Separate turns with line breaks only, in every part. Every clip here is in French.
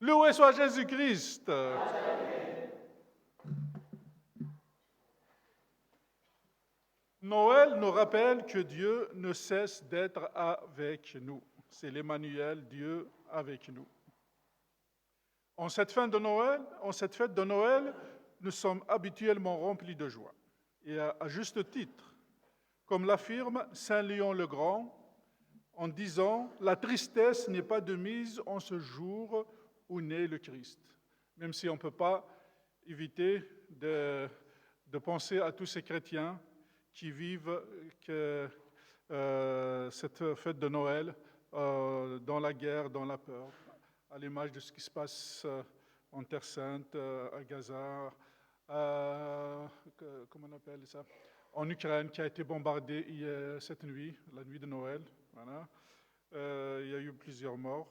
Loué soit Jésus-Christ. Noël nous rappelle que Dieu ne cesse d'être avec nous. C'est l'Emmanuel, Dieu avec nous. En cette fête de Noël, nous sommes habituellement remplis de joie. Et à juste titre, comme l'affirme Saint Léon le Grand, en disant « La tristesse n'est pas de mise en ce jour où naît le Christ ». Même si on ne peut pas éviter de penser à tous ces chrétiens qui vivent cette fête de Noël dans la guerre, dans la peur, à l'image de ce qui se passe en Terre Sainte, à Gaza, comment on appelle ça, en Ukraine, qui a été bombardée cette nuit, la nuit de Noël. Voilà. Il y a eu plusieurs morts.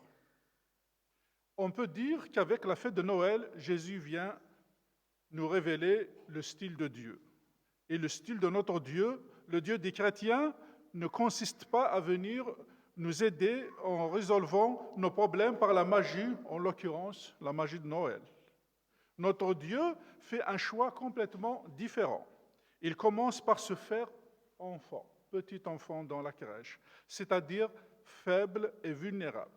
On peut dire qu'avec la fête de Noël, Jésus vient nous révéler le style de Dieu. Et le style de notre Dieu, le Dieu des chrétiens, ne consiste pas à venir nous aider en résolvant nos problèmes par la magie, en l'occurrence la magie de Noël. Notre Dieu fait un choix complètement différent. Il commence par se faire enfant, petit enfant dans la crèche, c'est-à-dire faible et vulnérable.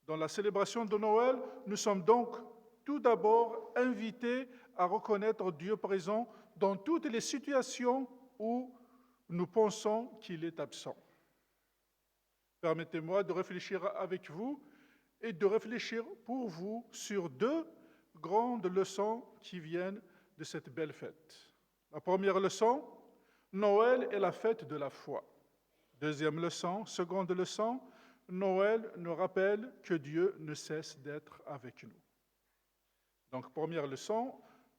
Dans la célébration de Noël, nous sommes donc tout d'abord invités à reconnaître Dieu présent dans toutes les situations où nous pensons qu'il est absent. Permettez-moi de réfléchir avec vous et de réfléchir pour vous sur deux grandes leçons qui viennent de cette belle fête. La première leçon, Noël est la fête de la foi. Deuxième leçon, seconde leçon, Noël nous rappelle que Dieu ne cesse d'être avec nous. Donc, première leçon,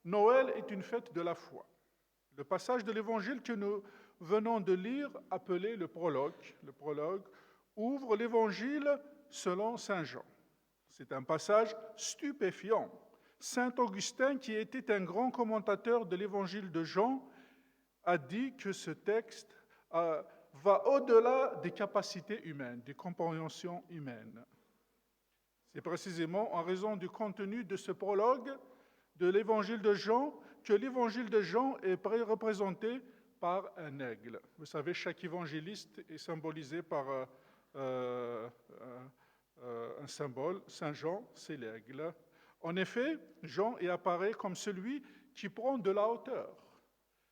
Noël est une fête de la foi. Le passage de l'Évangile que nous venons de lire, appelé le prologue, ouvre l'Évangile selon Saint Jean. C'est un passage stupéfiant. Saint Augustin, qui était un grand commentateur de l'Évangile de Jean, a dit que ce texte va au-delà des capacités humaines, des compréhensions humaines. C'est précisément en raison du contenu de ce prologue de l'Évangile de Jean que l'Évangile de Jean est représenté par un aigle. Vous savez, chaque évangéliste est symbolisé par un symbole. Saint Jean, c'est l'aigle. En effet, Jean y apparaît comme celui qui prend de la hauteur.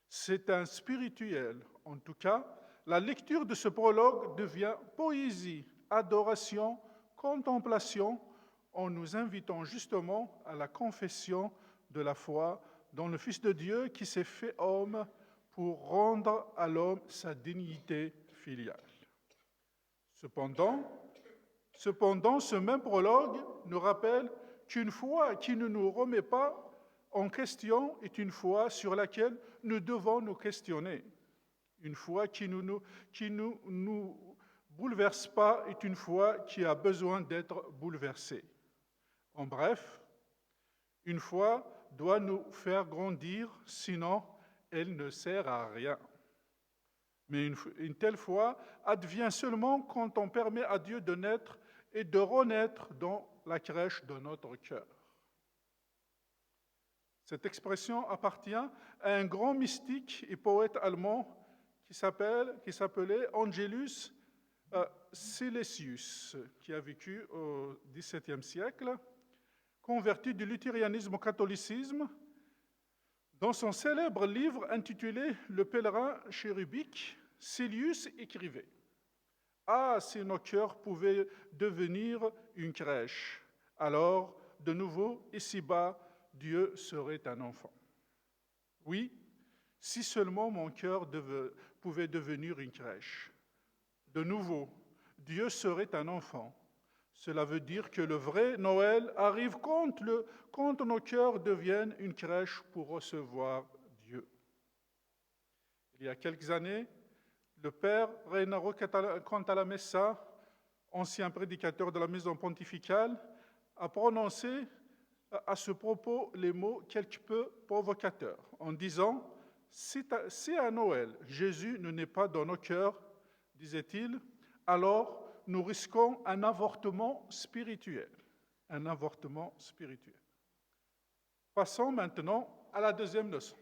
C'est un spirituel. En tout cas, la lecture de ce prologue devient poésie, adoration, contemplation, en nous invitant justement à la confession de la foi dans le Fils de Dieu qui s'est fait homme pour rendre à l'homme sa dignité filiale. Cependant, ce même prologue nous rappelle qu'une foi qui ne nous remet pas en question est une foi sur laquelle nous devons nous questionner. Une foi qui ne nous bouleverse pas est une foi qui a besoin d'être bouleversée. En bref, une foi doit nous faire grandir, sinon elle ne sert à rien. Mais une telle foi advient seulement quand on permet à Dieu de naître et de renaître dans la crèche de notre cœur. Cette expression appartient à un grand mystique et poète allemand qui s'appelait Angelus Silesius, qui a vécu au XVIIe siècle, converti du luthérianisme au catholicisme. Dans son célèbre livre intitulé « Le pèlerin chérubinque », Silesius écrivait « Ah, si nos cœurs pouvaient devenir une crèche, alors, de nouveau, ici-bas, Dieu serait un enfant. Oui, si seulement mon cœur pouvait devenir une crèche. De nouveau, Dieu serait un enfant. Cela veut dire que le vrai Noël arrive quand nos cœurs deviennent une crèche pour recevoir Dieu. Il y a quelques années, le père Reinaro Cantalamessa, ancien prédicateur de la maison pontificale, a prononcé à ce propos les mots quelque peu provocateurs, en disant « Si à Noël, Jésus ne naît pas dans nos cœurs, disait-il, alors nous risquons un avortement spirituel. un avortement spirituel. Passons maintenant à la deuxième leçon.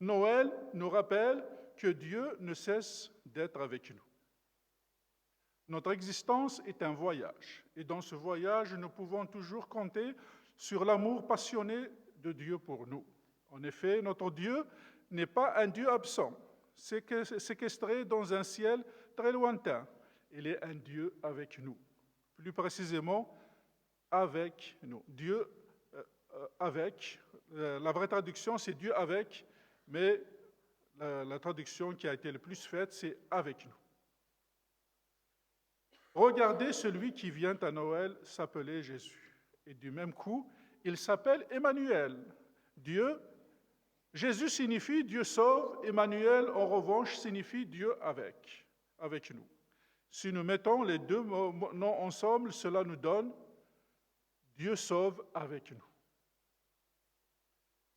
Noël nous rappelle que Dieu ne cesse d'être avec nous. Notre existence est un voyage, et dans ce voyage, nous pouvons toujours compter sur l'amour passionné de Dieu pour nous. En effet, notre Dieu n'est pas un Dieu absent, séquestré dans un ciel très lointain. Il est un Dieu avec nous, plus précisément avec nous. Dieu avec, la vraie traduction c'est Dieu avec, mais la traduction qui a été le plus faite c'est avec nous. Regardez, celui qui vient à Noël s'appelait Jésus. Et du même coup, il s'appelle Emmanuel. Jésus signifie Dieu sauve, Emmanuel en revanche signifie Dieu avec nous. Si nous mettons les deux noms ensemble, cela nous donne Dieu sauve avec nous.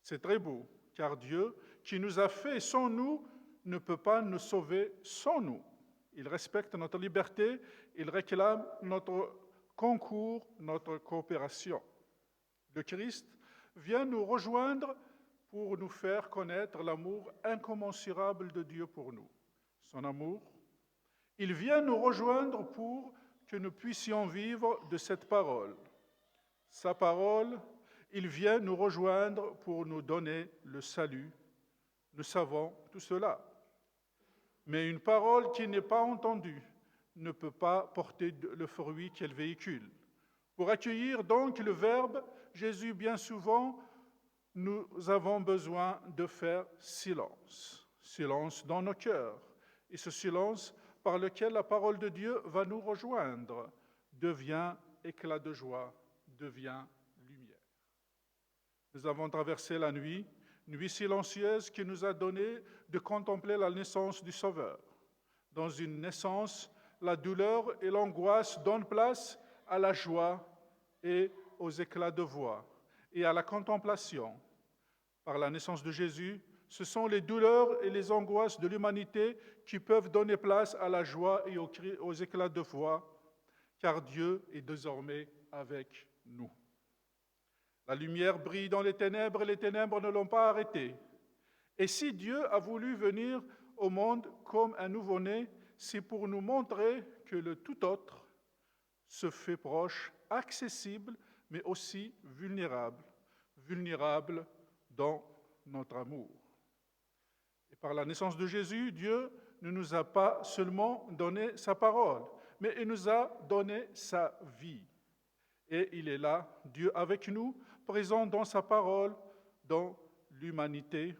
C'est très beau, car Dieu, qui nous a fait sans nous, ne peut pas nous sauver sans nous. Il respecte notre liberté, il réclame notre concours, notre coopération. Le Christ vient nous rejoindre pour nous faire connaître l'amour incommensurable de Dieu pour nous. Son amour, il vient nous rejoindre pour que nous puissions vivre de cette parole. Sa parole, il vient nous rejoindre pour nous donner le salut. Nous savons tout cela. Mais une parole qui n'est pas entendue ne peut pas porter le fruit qu'elle véhicule. Pour accueillir donc le Verbe, Jésus, bien souvent, nous avons besoin de faire silence. Silence dans nos cœurs. Et ce silence par lequel la parole de Dieu va nous rejoindre devient éclat de joie, devient lumière. Nous avons traversé la nuit silencieuse qui nous a donné de contempler la naissance du Sauveur. Dans une naissance, la douleur et l'angoisse donnent place à la joie et aux éclats de voix et à la contemplation. Par la naissance de Jésus, ce sont les douleurs et les angoisses de l'humanité qui peuvent donner place à la joie et aux éclats de voix, car Dieu est désormais avec nous. La lumière brille dans les ténèbres et les ténèbres ne l'ont pas arrêtée. Et si Dieu a voulu venir au monde comme un nouveau-né, c'est pour nous montrer que le tout autre se fait proche, accessible, mais aussi vulnérable dans notre amour. Et par la naissance de Jésus, Dieu ne nous a pas seulement donné sa parole, mais il nous a donné sa vie. Et il est là, Dieu avec nous, présent dans sa parole, dans l'humanité,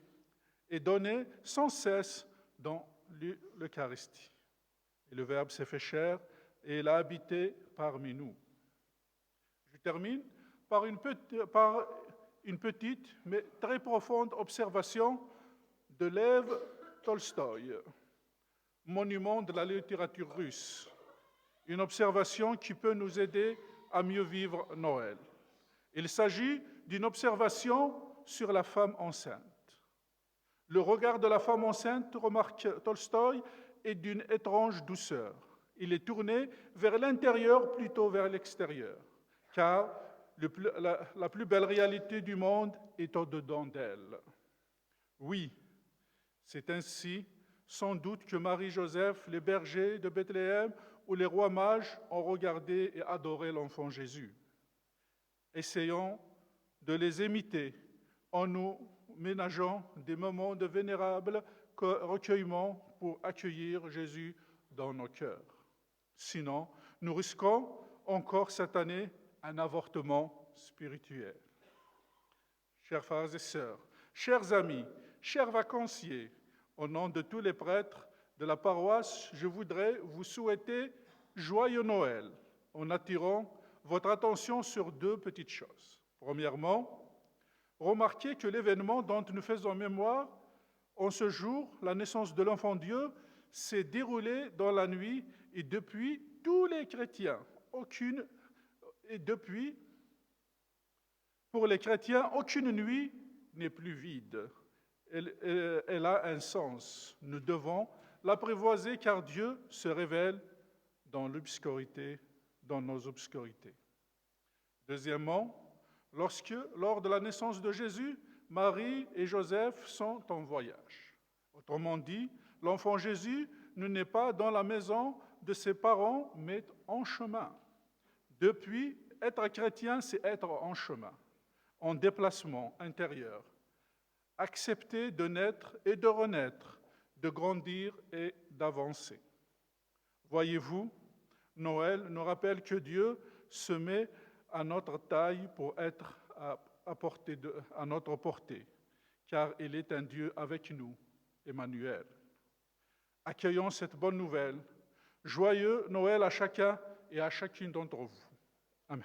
et donné sans cesse dans l'Eucharistie. Et le Verbe s'est fait chair et il a habité parmi nous. Je termine par une petite mais très profonde observation de Lev Tolstoï, monument de la littérature russe. Une observation qui peut nous aider à mieux vivre Noël. Il s'agit d'une observation sur la femme enceinte. Le regard de la femme enceinte, remarque Tolstoï, est d'une étrange douceur. Il est tourné vers l'intérieur plutôt vers l'extérieur, car la plus belle réalité du monde est au-dedans d'elle. Oui, c'est ainsi, sans doute, que Marie-Joseph, les bergers de Bethléem ou les rois mages ont regardé et adoré l'enfant Jésus. Essayons de les imiter en nous ménageant des moments de vénérable recueillement pour accueillir Jésus dans nos cœurs. Sinon, nous risquons encore cette année un avortement spirituel. Chers frères et sœurs, chers amis, chers vacanciers, au nom de tous les prêtres de la paroisse, je voudrais vous souhaiter joyeux Noël en attirant votre attention sur deux petites choses. Premièrement, remarquez que l'événement dont nous faisons mémoire en ce jour, la naissance de l'enfant Dieu, s'est déroulé dans la nuit et depuis, tous les chrétiens, pour les chrétiens, aucune nuit n'est plus vide. Elle a un sens. Nous devons l'apprivoiser car Dieu se révèle dans l'obscurité, dans nos obscurités. Deuxièmement, lors de la naissance de Jésus, Marie et Joseph sont en voyage. Autrement dit, l'enfant Jésus ne naît pas dans la maison de ses parents, mais en chemin. Depuis, être chrétien, c'est être en chemin, en déplacement intérieur, accepter de naître et de renaître, de grandir et d'avancer. Voyez-vous, Noël nous rappelle que Dieu se met à notre taille pour être à notre portée, car il est un Dieu avec nous, Emmanuel. Accueillons cette bonne nouvelle. Joyeux Noël à chacun et à chacune d'entre vous. Amen.